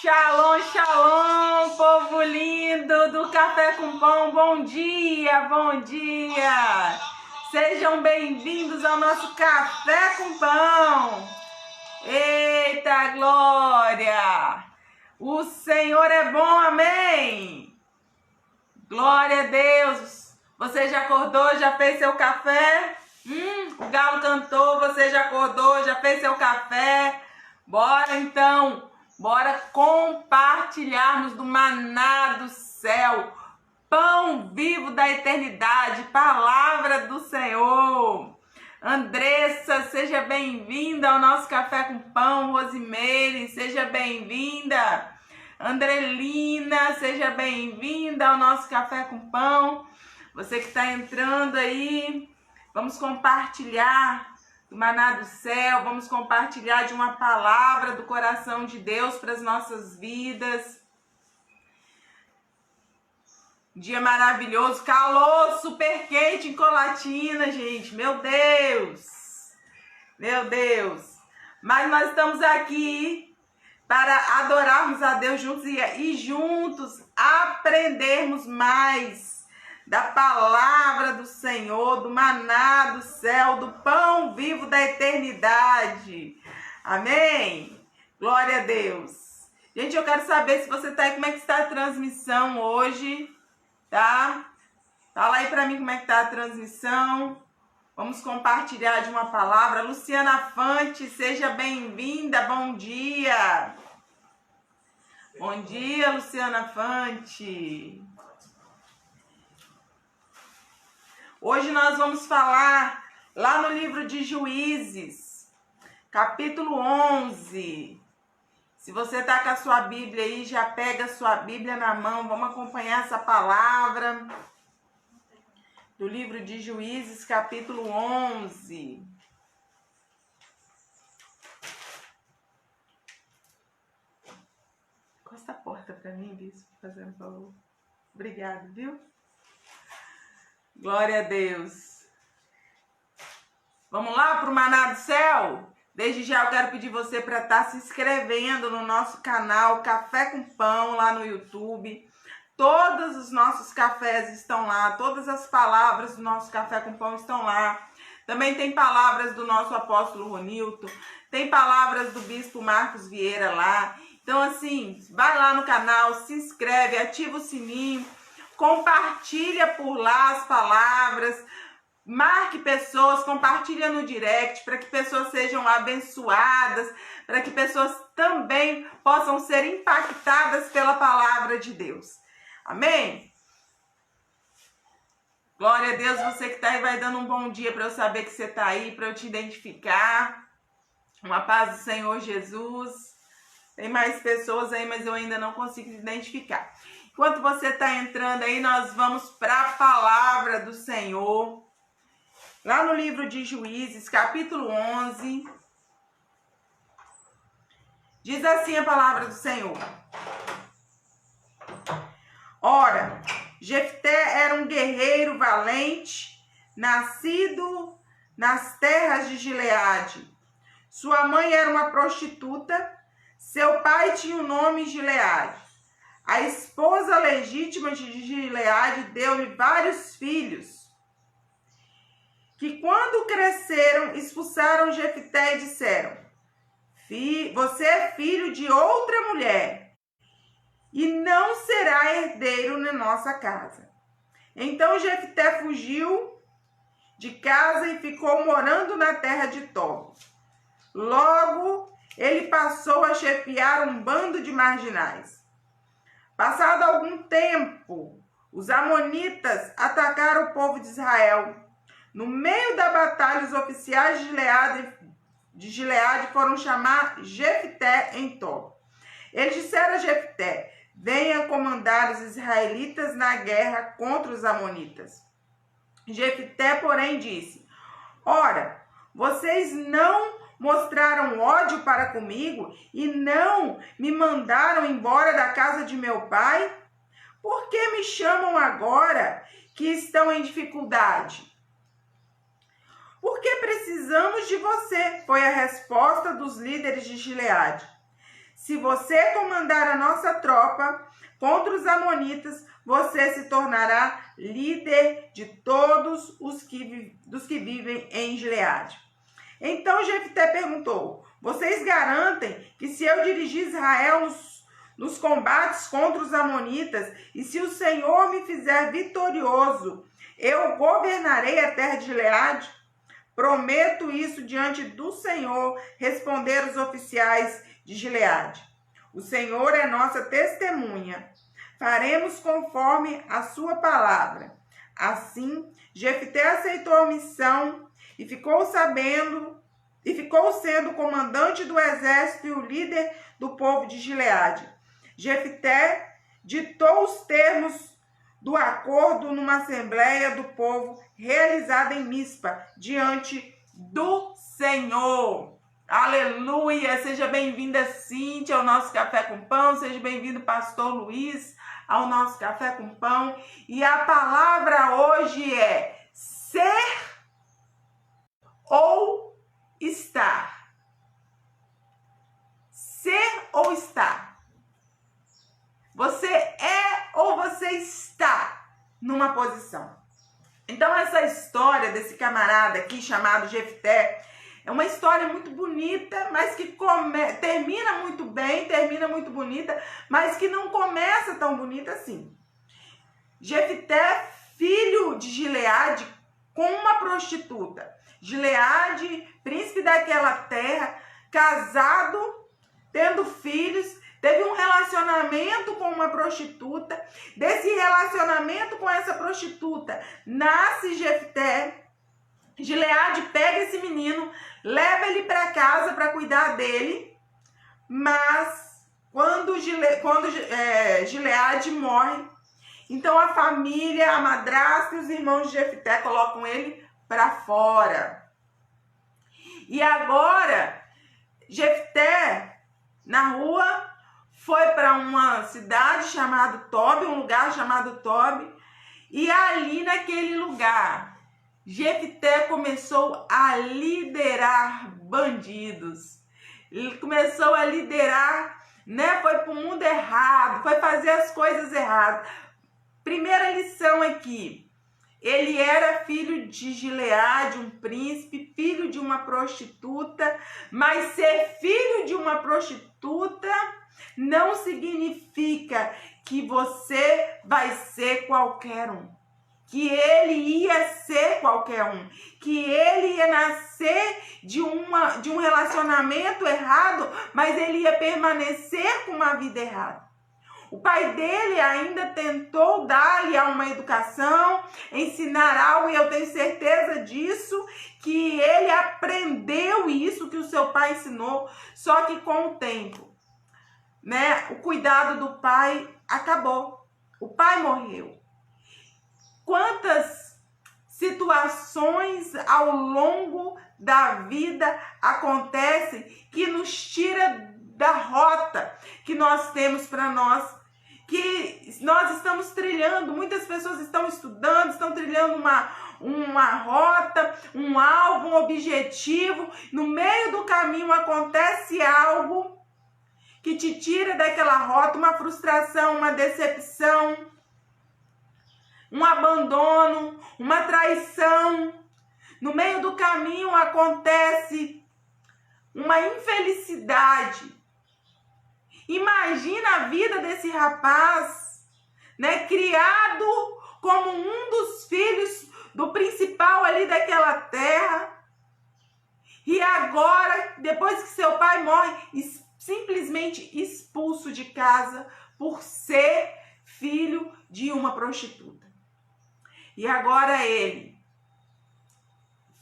Shalom, shalom, povo lindo do Café com Pão, bom dia, bom dia! Sejam bem-vindos ao nosso Café com Pão! Eita glória! O Senhor é bom, amém! Glória a Deus! Você já acordou, já fez seu café? O galo cantou, você já acordou, já fez seu café? Bora então! Bora compartilharmos do maná do céu, pão vivo da eternidade, palavra do Senhor. Andressa, seja bem-vinda ao nosso Café com Pão. Rosimeire, seja bem-vinda. Andrelina, seja bem-vinda ao nosso Café com Pão. Você que está entrando aí, vamos compartilhar do maná do céu, vamos compartilhar de uma palavra do coração de Deus para as nossas vidas. Dia maravilhoso, calor super quente em Colatina, gente, meu Deus, mas nós estamos aqui para adorarmos a Deus juntos e juntos aprendermos mais da palavra do Senhor, do maná do céu, do pão vivo da eternidade. Amém? Glória a Deus. Gente, eu quero saber se você está aí, como é que está a transmissão hoje, tá? Fala aí para mim como é que está a transmissão. Vamos compartilhar de uma palavra. Luciana Fante, seja bem-vinda, bom dia. Bom dia, Luciana Fante. Hoje nós vamos falar lá no livro de Juízes, capítulo 11. Se você está com a sua Bíblia aí, já pega a sua Bíblia na mão, vamos acompanhar essa palavra do livro de Juízes, capítulo 11. Encosta a porta para mim, bispo, fazendo favor. Obrigado, viu? Glória a Deus. Vamos lá para o maná do céu? Desde já eu quero pedir você para estar se inscrevendo no nosso canal Café com Pão lá no YouTube. Todos os nossos cafés estão lá, todas as palavras do nosso Café com Pão estão lá. Também tem palavras do nosso apóstolo Ronilton, tem palavras do bispo Marcos Vieira lá. Então assim, vai lá no canal, se inscreve, ativa o sininho. Compartilha por lá as palavras, marque pessoas, compartilha no direct para que pessoas sejam abençoadas, para que pessoas também possam ser impactadas pela palavra de Deus. Amém? Glória a Deus, você que está aí vai dando um bom dia para eu saber que você está aí, para eu te identificar. Uma paz do Senhor Jesus. Tem mais pessoas aí, mas eu ainda não consigo identificar. Enquanto você está entrando aí, nós vamos para a palavra do Senhor. Lá no livro de Juízes, capítulo 11. Diz assim a palavra do Senhor. Ora, Jefté era um guerreiro valente, nascido nas terras de Gileade. Sua mãe era uma prostituta, seu pai tinha o nome Gileade. A esposa legítima de Gileade deu-lhe vários filhos, que quando cresceram, expulsaram Jefté e disseram: você é filho de outra mulher e não será herdeiro na nossa casa. Então Jefté fugiu de casa e ficou morando na terra de Tob. Logo, ele passou a chefiar um bando de marginais. Passado algum tempo, os amonitas atacaram o povo de Israel. No meio da batalha, os oficiais de Gileade foram chamar Jefté em Tob. Eles disseram a Jefté: venha comandar os israelitas na guerra contra os amonitas. Jefté, porém, disse: ora, vocês não mostraram ódio para comigo e não me mandaram embora da casa de meu pai? Por que me chamam agora que estão em dificuldade? Porque precisamos de você, foi a resposta dos líderes de Gileade. Se você comandar a nossa tropa contra os amonitas, você se tornará líder de todos os que vivem em Gileade. Então Jefté perguntou: vocês garantem que se eu dirigir Israel nos combates contra os amonitas, e se o Senhor me fizer vitorioso, eu governarei a terra de Gileade? Prometo isso diante do Senhor, responderam os oficiais de Gileade. O Senhor é nossa testemunha. Faremos conforme a sua palavra. Assim, Jefté aceitou a missão e ficou sendo comandante do exército e o líder do povo de Gileade. Jefté ditou os termos do acordo numa assembleia do povo realizada em Mispa, diante do Senhor. Aleluia! Seja bem-vinda, Cíntia, ao nosso Café com Pão. Seja bem-vindo, Pastor Luiz, ao nosso Café com Pão. E a palavra hoje é ser ou estar. Ser ou estar. Você é ou você está numa posição. Então essa história desse camarada aqui chamado Jefté é uma história muito bonita, mas que termina muito bem, termina muito bonita, mas que não começa tão bonita assim. Jefté, filho de Gileade, com uma prostituta. Gileade, príncipe daquela terra, casado, tendo filhos, teve um relacionamento com uma prostituta. Desse relacionamento com essa prostituta nasce Jefté. Gileade pega esse menino, leva ele para casa para cuidar dele, mas quando Gileade morre, então a família, a madrasta e os irmãos de Jefté colocam ele para fora. E agora, Jefté, na rua, foi para uma cidade chamada Tob, um lugar chamado Tob, e ali naquele lugar, Jefté começou a liderar bandidos. Ele começou a liderar, né? Foi para o mundo errado, foi fazer as coisas erradas. Primeira lição aqui. Ele era filho de Gileade, um príncipe, filho de uma prostituta, mas ser filho de uma prostituta não significa que você vai ser qualquer um. Que ele ia ser qualquer um, que ele ia nascer de um relacionamento errado, mas ele ia permanecer com uma vida errada. O pai dele ainda tentou dar-lhe uma educação, ensinar algo, e eu tenho certeza disso, que ele aprendeu isso que o seu pai ensinou, só que com o tempo, né, o cuidado do pai acabou, o pai morreu. Quantas situações ao longo da vida acontecem que nos tira da rota que nós temos para nós, que nós estamos trilhando. Muitas pessoas estão estudando, estão trilhando uma rota, um alvo, um objetivo. No meio do caminho acontece algo que te tira daquela rota, uma frustração, uma decepção, um abandono, uma traição. No meio do caminho acontece uma infelicidade. Imagina a vida desse rapaz, né, criado como um dos filhos do principal ali daquela terra. E agora, depois que seu pai morre, simplesmente expulso de casa por ser filho de uma prostituta. E agora ele,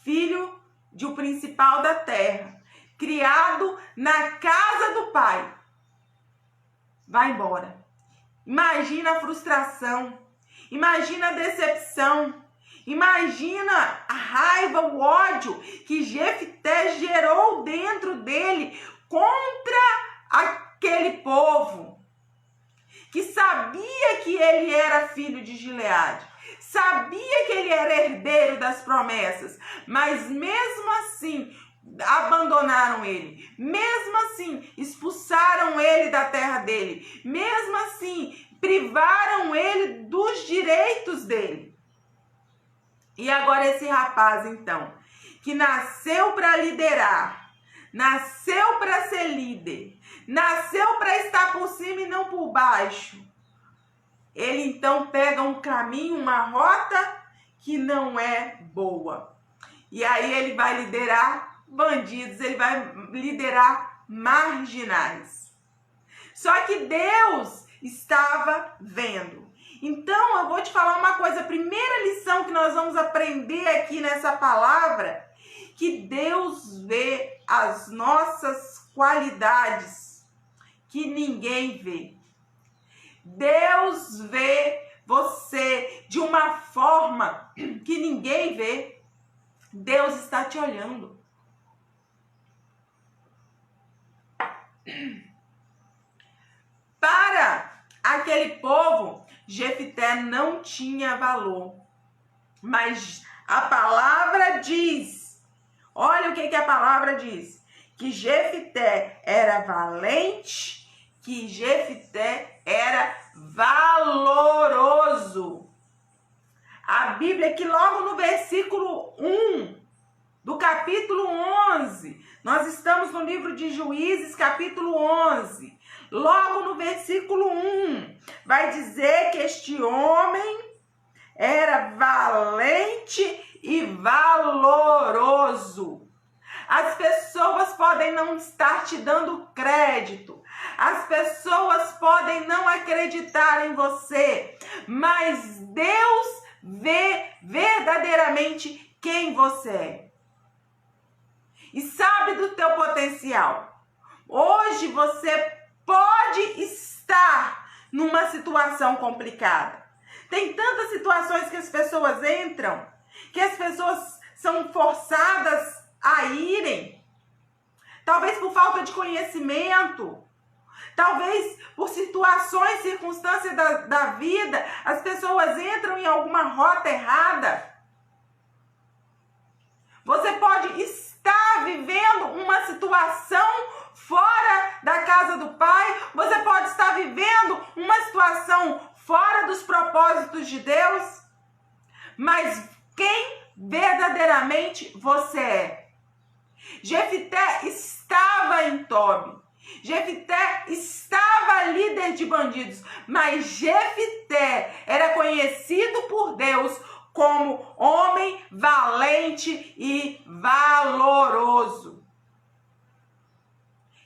filho de um principal da terra, criado na casa do pai, vai embora. Imagina a frustração, imagina a decepção, imagina a raiva, o ódio que Jefté gerou dentro dele contra aquele povo que sabia que ele era filho de Gileade, sabia que ele era herdeiro das promessas, mas mesmo assim abandonaram ele, mesmo assim expulsaram ele da terra dele, mesmo assim privaram ele dos direitos dele. E agora esse rapaz, então, que nasceu para liderar, nasceu para ser líder, nasceu para estar por cima e não por baixo, ele então pega um caminho, uma rota que não é boa. E aí ele vai liderar bandidos, ele vai liderar marginais. Só que Deus estava vendo. Então eu vou te falar uma coisa, a primeira lição que nós vamos aprender aqui nessa palavra, que Deus vê as nossas qualidades que ninguém vê. Deus vê você de uma forma que ninguém vê. Deus está te olhando. Para aquele povo, Jefté não tinha valor. Mas a palavra diz, olha o que a palavra diz, que Jefté era valente, que Jefté era valoroso. A Bíblia que logo no versículo 1 do capítulo 11, nós estamos no livro de Juízes, capítulo 11, logo no versículo 1, vai dizer que este homem era valente e valoroso. As pessoas podem não estar te dando crédito, as pessoas podem não acreditar em você, mas Deus vê verdadeiramente quem você é e sabe do teu potencial. Hoje você pode estar numa situação complicada. Tem tantas situações que as pessoas entram, que as pessoas são forçadas a irem, talvez por falta de conhecimento, talvez por situações, circunstâncias da vida, as pessoas entram em alguma rota errada. Você pode estar vivendo uma situação fora da casa do Pai, você pode estar vivendo uma situação fora dos propósitos de Deus, mas quem verdadeiramente você é? Jefté estava em Tobi, Jefté estava líder de bandidos, mas Jefté era conhecido por Deus como homem valente e valoroso.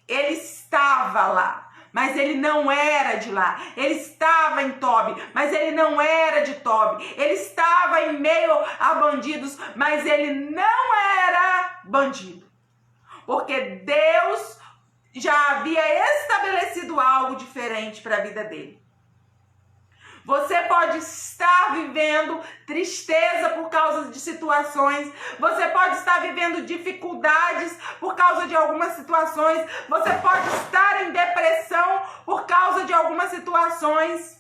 Ele estava lá, mas ele não era de lá. Ele estava em Tobi, mas ele não era de Tobi. Ele estava em meio a bandidos, mas ele não era bandido. Porque Deus já havia estabelecido algo diferente para a vida dele. Você pode estar vivendo tristeza por causa de situações. Você pode estar vivendo dificuldades por causa de algumas situações. Você pode estar em depressão por causa de algumas situações.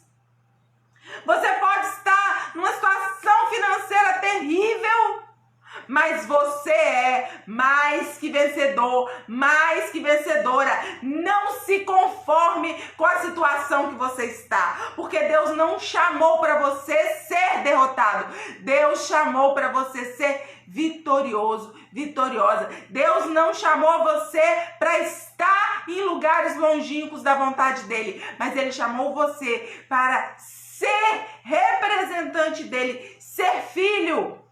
Você pode estar numa situação financeira terrível. Mas você é mais que vencedor, mais que vencedora. Não se conforme com a situação que você está, porque Deus não chamou para você ser derrotado. Deus chamou para você ser vitorioso. vitorioso, vitoriosa. Deus não chamou você para estar em lugares longínquos da vontade dele, mas ele chamou você para ser representante dele, ser filho,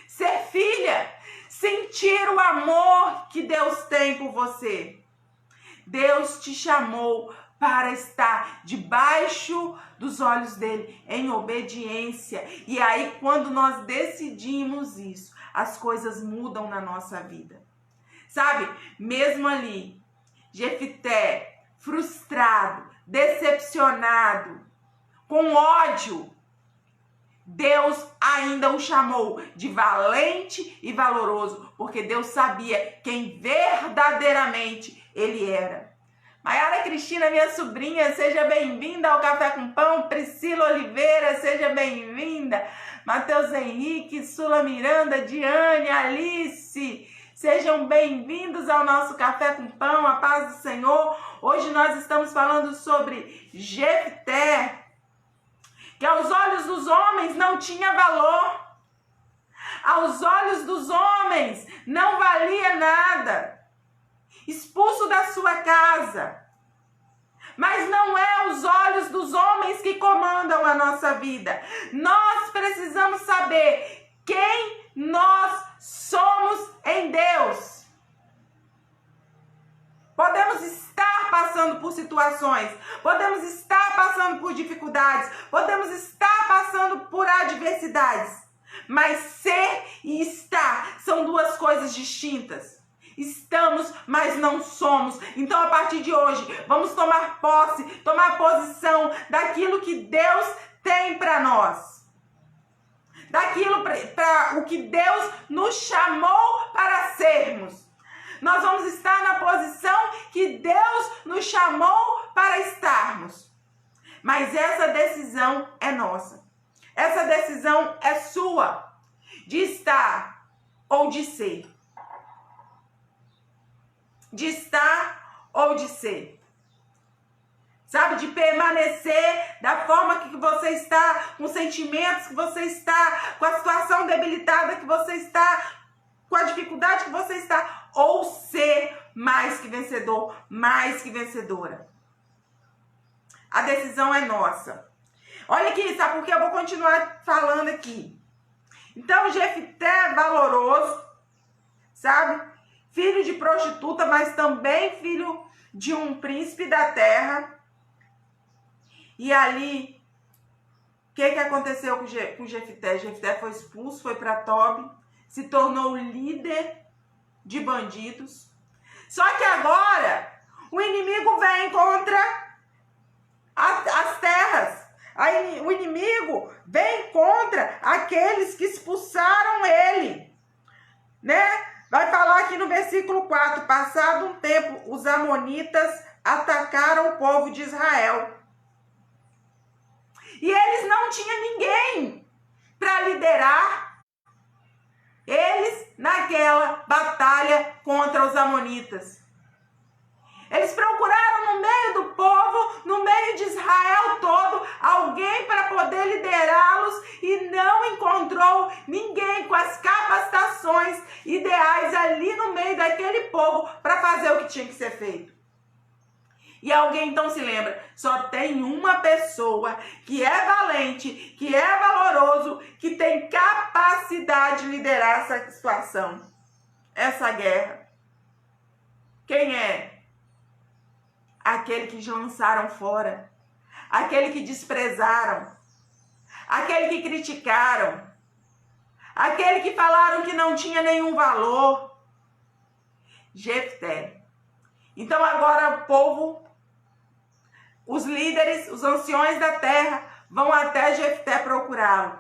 ser filha, sentir o amor que Deus tem por você. Deus te chamou para estar debaixo dos olhos dele, em obediência. E aí, quando nós decidimos isso, as coisas mudam na nossa vida. Sabe, mesmo ali, Jefté, frustrado, decepcionado, com ódio, Deus ainda o chamou de valente e valoroso, porque Deus sabia quem verdadeiramente ele era. Maiara Cristina, minha sobrinha, seja bem-vinda ao Café com Pão. Priscila Oliveira, seja bem-vinda. Matheus Henrique, Sula Miranda, Diane, Alice, sejam bem-vindos ao nosso Café com Pão, a paz do Senhor. Hoje nós estamos falando sobre Jefté, que aos olhos dos homens não tinha valor, aos olhos dos homens não valia nada, expulso da sua casa. Mas não é os olhos dos homens que comandam a nossa vida. Nós precisamos saber quem nós somos em Deus. Podemos estar passando por situações, podemos estar passando por dificuldades, podemos estar passando por adversidades, mas ser e estar são duas coisas distintas. Estamos, mas não somos. Então, a partir de hoje, vamos tomar posse, tomar posição daquilo que Deus tem para nós. Daquilo para o que Deus nos chamou para sermos. Nós vamos estar na posição que Deus nos chamou para estarmos. Mas essa decisão é nossa. Essa decisão é sua, de estar ou de ser. De estar ou de ser. Sabe, de permanecer da forma que você está, com os sentimentos que você está, com a situação debilitada que você está, com a dificuldade que você está, ou ser mais que vencedor, mais que vencedora. A decisão é nossa. Olha aqui, sabe por que eu vou continuar falando aqui? Então, Jefté é valoroso, sabe? Filho de prostituta, mas também filho de um príncipe da terra. E ali, o que aconteceu com Jefté? Jefté foi expulso, foi para Tobi, se tornou líder de bandidos. Só que agora, o inimigo vem contra as terras. Aí, o inimigo vem contra aqueles que expulsaram ele, né? Vai falar aqui no versículo 4, passado um tempo, os amonitas atacaram o povo de Israel. E eles não tinham ninguém para liderar eles naquela batalha contra os amonitas. Eles procuraram no meio do povo, no meio de Israel todo, alguém para poder liderá-los e não encontrou ninguém com as capacitações ideais ali no meio daquele povo para fazer o que tinha que ser feito. E alguém então se lembra, só tem uma pessoa que é valente, que é valoroso, que tem capacidade de liderar essa situação, essa guerra. Quem é? Aquele que lançaram fora, aquele que desprezaram, aquele que criticaram, aquele que falaram que não tinha nenhum valor. Jefté. Então agora o povo, os líderes, os anciões da terra vão até Jefté procurá-lo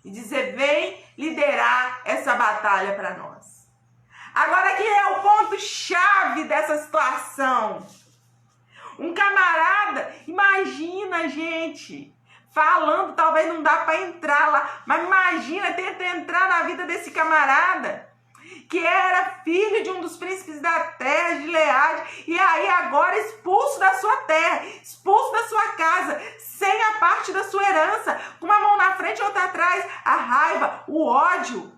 e dizer: vem liderar essa batalha para nós. Agora aqui é o ponto-chave dessa situação. Um camarada, imagina, gente, falando, talvez não dá para entrar lá, mas imagina, tenta entrar na vida desse camarada, que era filho de um dos príncipes da terra, de Gileade, e aí agora expulso da sua terra, expulso da sua casa, sem a parte da sua herança, com uma mão na frente e outra atrás, a raiva, o ódio,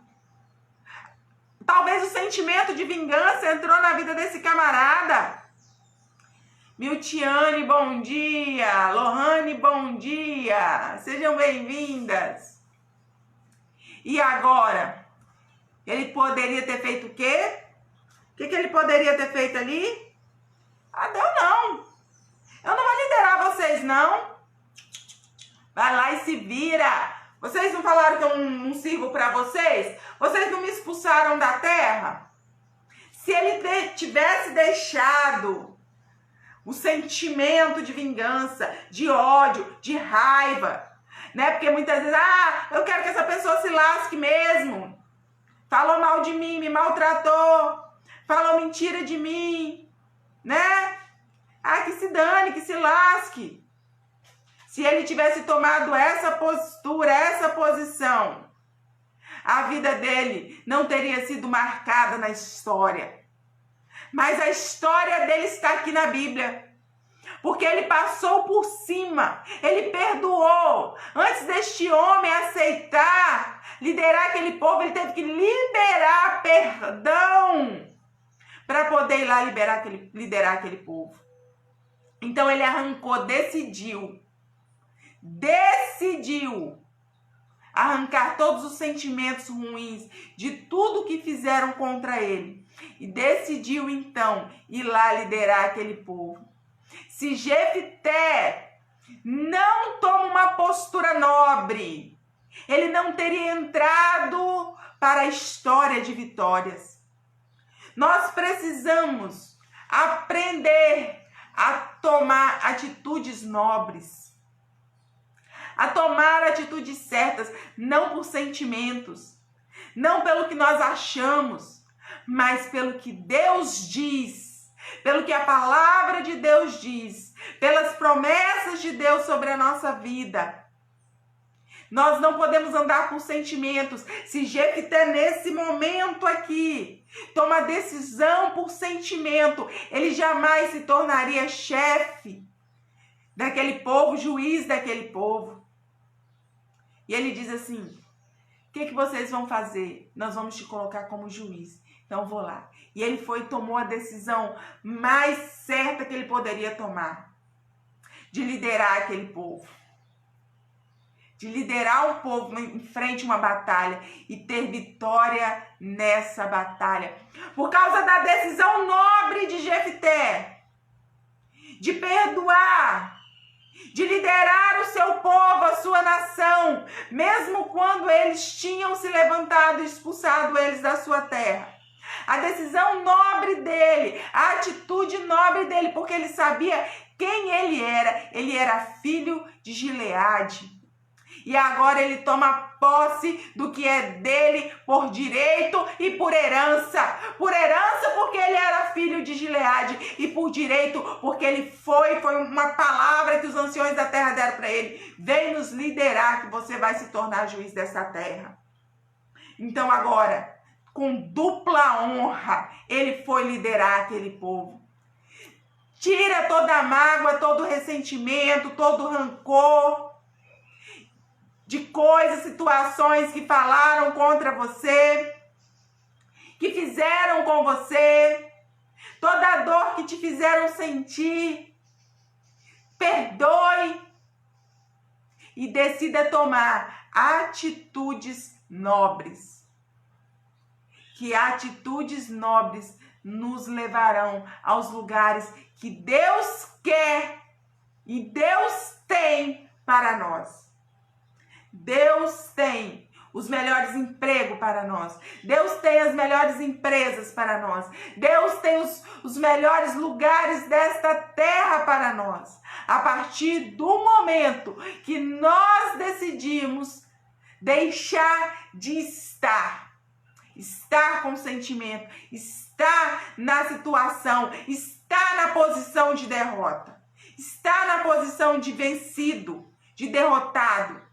sentimento de vingança entrou na vida desse camarada. Miltiane, bom dia. Lohane, bom dia. Sejam bem-vindas. E agora? Ele poderia ter feito o quê? O que ele poderia ter feito ali? Deu não. Eu não vou liderar vocês, não. Vai lá e se vira. Vocês não falaram que eu não sirvo para vocês? Vocês não me expulsaram da terra? Se ele tivesse deixado o sentimento de vingança, de ódio, de raiva, né? Porque muitas vezes, eu quero que essa pessoa se lasque mesmo. Falou mal de mim, me maltratou, falou mentira de mim, né? Que se dane, que se lasque. Se ele tivesse tomado essa postura, essa posição, a vida dele não teria sido marcada na história. Mas a história dele está aqui na Bíblia. Porque ele passou por cima, ele perdoou. Antes deste homem aceitar, liderar aquele povo, ele teve que liberar perdão para poder ir lá liderar aquele povo. Então ele arrancou, decidiu arrancar todos os sentimentos ruins de tudo que fizeram contra ele e decidiu então ir lá liderar aquele povo. Se Jefté não toma uma postura nobre, ele não teria entrado para a história de vitórias. Nós precisamos aprender a tomar atitudes nobres, a tomar atitudes certas, não por sentimentos, não pelo que nós achamos, mas pelo que Deus diz, pelo que a palavra de Deus diz, pelas promessas de Deus sobre a nossa vida. Nós não podemos andar por sentimentos. Se Jefté nesse momento aqui toma decisão por sentimento, ele jamais se tornaria chefe daquele povo, juiz daquele povo. E ele diz assim: o que vocês vão fazer? Nós vamos te colocar como juiz. Então vou lá. E ele foi e tomou a decisão mais certa que ele poderia tomar, de liderar aquele povo. De liderar o povo em frente a uma batalha e ter vitória nessa batalha. Por causa da decisão nobre de Jefté, de perdoar, de liderar o seu povo, a sua nação, mesmo quando eles tinham se levantado e expulsado eles da sua terra. A decisão nobre dele, a atitude nobre dele, porque ele sabia quem ele era. Ele era filho de Gileade. E agora ele toma posse do que é dele por direito e por herança. Por herança porque ele era filho de Gileade. E por direito porque ele foi uma palavra que os anciões da terra deram para ele. Vem nos liderar que você vai se tornar juiz dessa terra. Então agora, com dupla honra, ele foi liderar aquele povo. Tira toda a mágoa, todo o ressentimento, todo o rancor de coisas, situações que falaram contra você, que fizeram com você, toda a dor que te fizeram sentir. Perdoe e decida tomar atitudes nobres. Que atitudes nobres nos levarão aos lugares que Deus quer e Deus tem para nós. Deus tem os melhores empregos para nós. Deus tem as melhores empresas para nós. Deus tem os melhores lugares desta terra para nós. A partir do momento que nós decidimos deixar de estar com sentimento, estar na situação, estar na posição de derrota, estar na posição de vencido, de derrotado.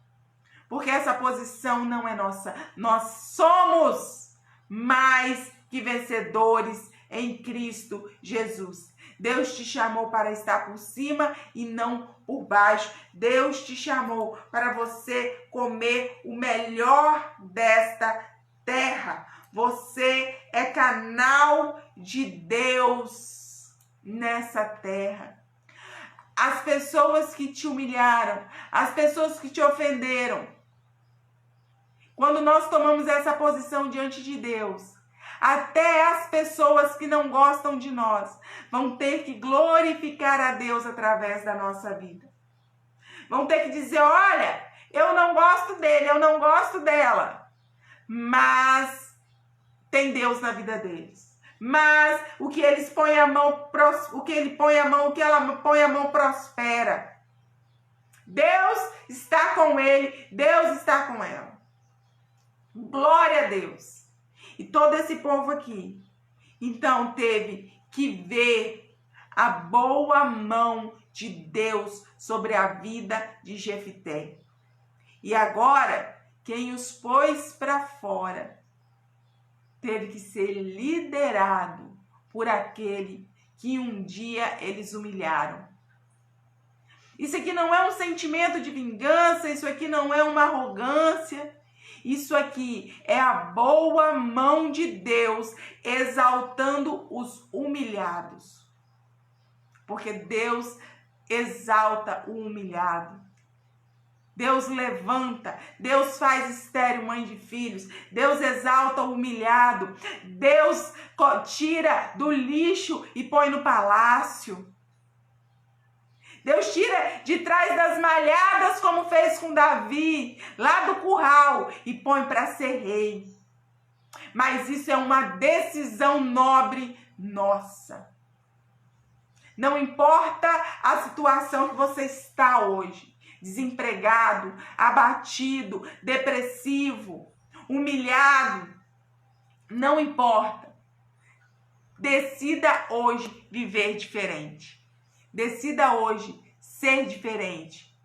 Porque essa posição não é nossa. Nós somos mais que vencedores em Cristo Jesus. Deus te chamou para estar por cima e não por baixo. Deus te chamou para você comer o melhor desta terra. Você é canal de Deus nessa terra. As pessoas que te humilharam, as pessoas que te ofenderam, quando nós tomamos essa posição diante de Deus, até as pessoas que não gostam de nós vão ter que glorificar a Deus através da nossa vida. Vão ter que dizer, olha, eu não gosto dele, eu não gosto dela, mas tem Deus na vida deles. Mas o que eles põem a mão, o que ele põe a mão, o que ela põe a mão prospera. Deus está com ele, Deus está com ela. Glória a Deus. E todo esse povo aqui, então, teve que ver a boa mão de Deus sobre a vida de Jefté. E agora, quem os pôs para fora teve que ser liderado por aquele que um dia eles humilharam. Isso aqui não é um sentimento de vingança, isso aqui não é uma arrogância. Isso aqui é a boa mão de Deus exaltando os humilhados. Porque Deus exalta o humilhado. Deus levanta, Deus faz estéril mãe de filhos, Deus exalta o humilhado, Deus tira do lixo e põe no palácio. Deus tira de trás das malhadas, como fez com Davi, lá do curral, e põe para ser rei. Mas isso é uma decisão nobre nossa. Não importa a situação que você está hoje, desempregado, abatido, depressivo, humilhado, não importa. Decida hoje viver diferente. Decida hoje ser diferente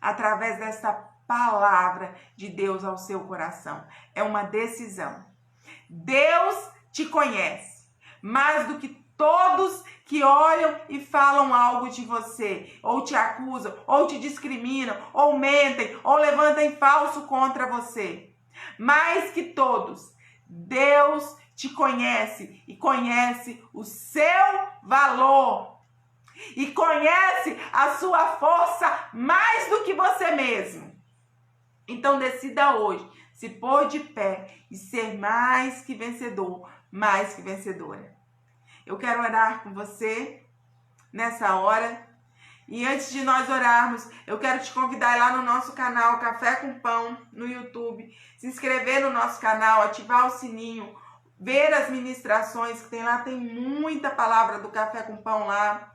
através dessa palavra de Deus ao seu coração. É uma decisão. Deus te conhece mais do que todos que olham e falam algo de você, ou te acusam, ou te discriminam, ou mentem, ou levantem falso contra você. Mais que todos, Deus te conhece e conhece o seu valor. E conhece a sua força mais do que você mesmo. Então decida hoje se pôr de pé e ser mais que vencedor, mais que vencedora. Eu quero orar com você nessa hora. E antes de nós orarmos, eu quero te convidar lá no nosso canal Café com Pão no YouTube, se inscrever no nosso canal, ativar o sininho, ver as ministrações que tem lá, tem muita palavra do Café com Pão lá.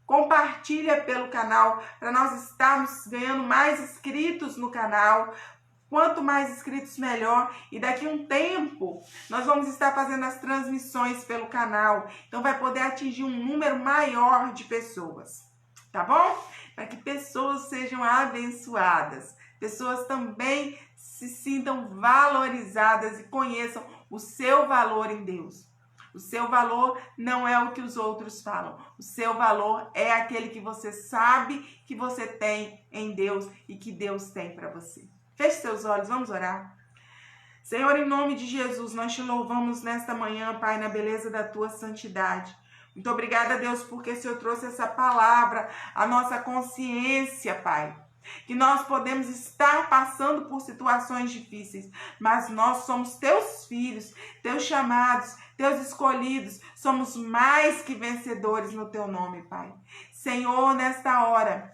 Compartilha pelo canal para nós estarmos ganhando mais inscritos no canal. Quanto mais inscritos, melhor. E daqui a um tempo, nós vamos estar fazendo as transmissões pelo canal. Então, vai poder atingir um número maior de pessoas. Tá bom? Para que pessoas sejam abençoadas. Pessoas também se sintam valorizadas e conheçam o seu valor em Deus. O seu valor não é o que os outros falam. O seu valor é aquele que você sabe que você tem em Deus e que Deus tem para você. Feche seus olhos, vamos orar. Senhor, em nome de Jesus, nós te louvamos nesta manhã, Pai, na beleza da tua santidade. Muito obrigada, Deus, porque o Senhor trouxe essa palavra à nossa consciência, Pai. Que nós podemos estar passando por situações difíceis, mas nós somos teus filhos, teus chamados, teus escolhidos, somos mais que vencedores no teu nome, Pai. Senhor, nesta hora,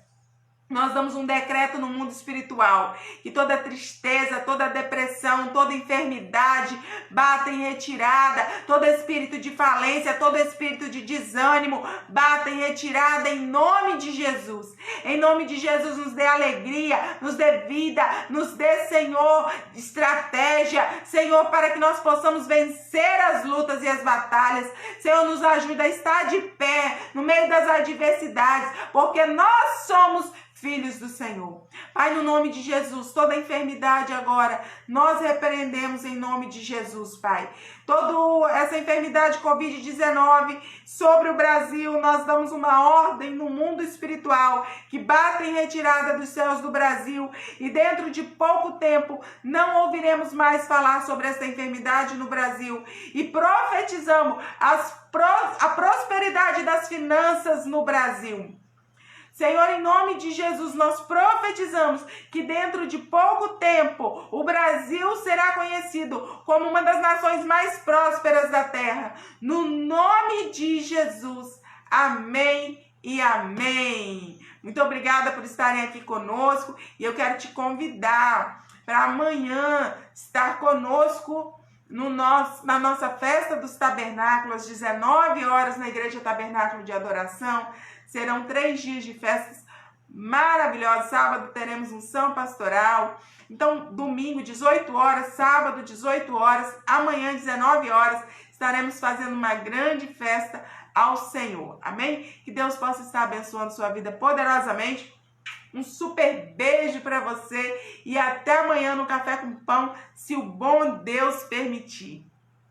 nós damos um decreto no mundo espiritual, que toda tristeza, toda depressão, toda enfermidade bata em retirada, todo espírito de falência, todo espírito de desânimo bata em retirada em nome de Jesus. Em nome de Jesus, nos dê alegria, nos dê vida, nos dê, Senhor, estratégia, Senhor, para que nós possamos vencer as lutas e as batalhas. Senhor, nos ajuda a estar de pé no meio das adversidades, porque nós somos filhos do Senhor. Pai, no nome de Jesus, toda enfermidade agora, nós repreendemos em nome de Jesus, Pai. Toda essa enfermidade Covid-19 sobre o Brasil, nós damos uma ordem no mundo espiritual que bata em retirada dos céus do Brasil e dentro de pouco tempo não ouviremos mais falar sobre essa enfermidade no Brasil e profetizamos a prosperidade das finanças no Brasil. Senhor, em nome de Jesus, nós profetizamos que dentro de pouco tempo o Brasil será conhecido como uma das nações mais prósperas da terra. No nome de Jesus, amém e amém. Muito obrigada por estarem aqui conosco e eu quero te convidar para amanhã estar conosco na nossa festa dos tabernáculos, às 19 horas na Igreja Tabernáculo de Adoração. Serão 3 dias de festas maravilhosas. Sábado teremos unção pastoral. Então, domingo, 18 horas, sábado, 18 horas, amanhã, 19 horas, estaremos fazendo uma grande festa ao Senhor. Amém? Que Deus possa estar abençoando sua vida poderosamente. Um super beijo para você e até amanhã no Café com Pão, se o bom Deus permitir.